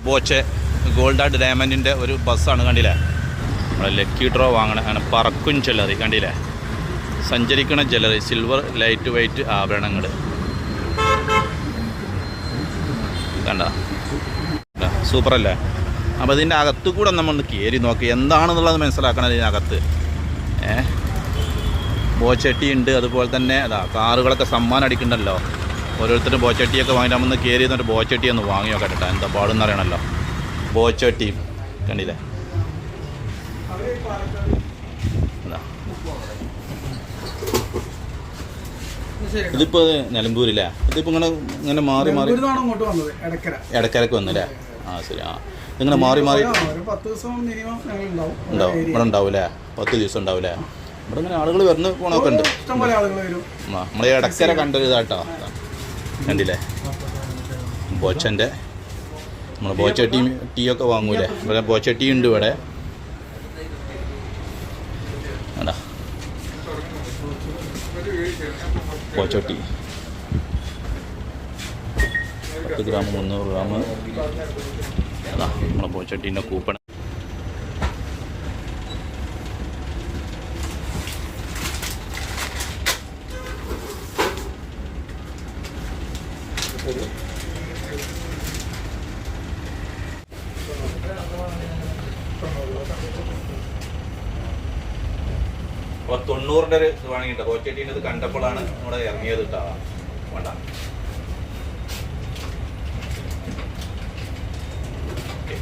Boche gold art ഡയമണ്ടിൻ്റെ ഒരു ബസ്സാണ്, കണ്ടില്ലേ? നമ്മളെ ലക്കി ഡ്രോ വാങ്ങണ അങ്ങനെ പറക്കും ജ്വല്ലറി, കണ്ടില്ലേ? സഞ്ചരിക്കണ ജ്വല്ലറി, സിൽവർ ലൈറ്റ് വെയ്റ്റ് ആഭരണങ്ങൾ കണ്ട, സൂപ്പറല്ലേ? അപ്പോൾ ഇതിൻ്റെ അകത്ത് കൂടെ നമ്മളൊന്ന് കയറി നോക്കി എന്താണെന്നുള്ളത് മനസ്സിലാക്കണം. ഇതിനകത്ത് ബോച്ചട്ടി ഉണ്ട്, അതുപോലെ തന്നെ അതാ കാറുകളൊക്കെ സമ്മാനം അടിക്കണ്ടല്ലോ. ഓരോരുത്തരും ബോച്ചട്ടിയൊക്കെ വാങ്ങിയിട്ട് നമ്മൾ കയറി എന്നിട്ട് ബോച്ചട്ടി ഒന്ന് വാങ്ങി നോക്കട്ടെ, എന്താ പാടെന്ന് അറിയണമല്ലോ. ബോച്ചട്ടി കണ്ടില്ലേ? ഇതിപ്പോൾ നിലമ്പൂരില്ലേ? ഇതിപ്പോൾ ഇങ്ങനെ മാറി മാറി ഇടക്കരക്ക് വന്നല്ലേ? ആ ശരി. ആ ഇങ്ങനെ മാറി മാറി ഉണ്ടാവും, ഇവിടെ ഉണ്ടാവും അല്ലേ? 10 ദിവസം ഉണ്ടാവും അല്ലേ? ഇവിടെ ഇങ്ങനെ ആളുകൾ വരുന്ന പോണൊക്കെ ഉണ്ട്. നമ്മളെ ഇടക്കര കണ്ടൊരു ഇതാട്ടോ, കണ്ടില്ലേ? ബോച്ചൻ്റെ നമ്മൾ ബോച്ചട്ടി ടീ ഒക്കെ വാങ്ങൂലേ? ഇവിടെ ബോച്ചട്ടി ഉണ്ട് ഇവിടെ. അതാ ബോച്ചട്ടി 10 ഗ്രാം 300 ഗ്രാം. അതാ നമ്മളെ ബോച്ചട്ടീൻ്റെ കൂപ്പൺ. അപ്പോൾ 90ൻ്റെ ഒരു ഇത് വാങ്ങിയിട്ട് ബോച്ചട്ടീൻ്റെ ഇത് കണ്ടപ്പോഴാണ് നമ്മുടെ ഇറങ്ങിയത് കിട്ടാ. വേണ്ട ഓക്കെ.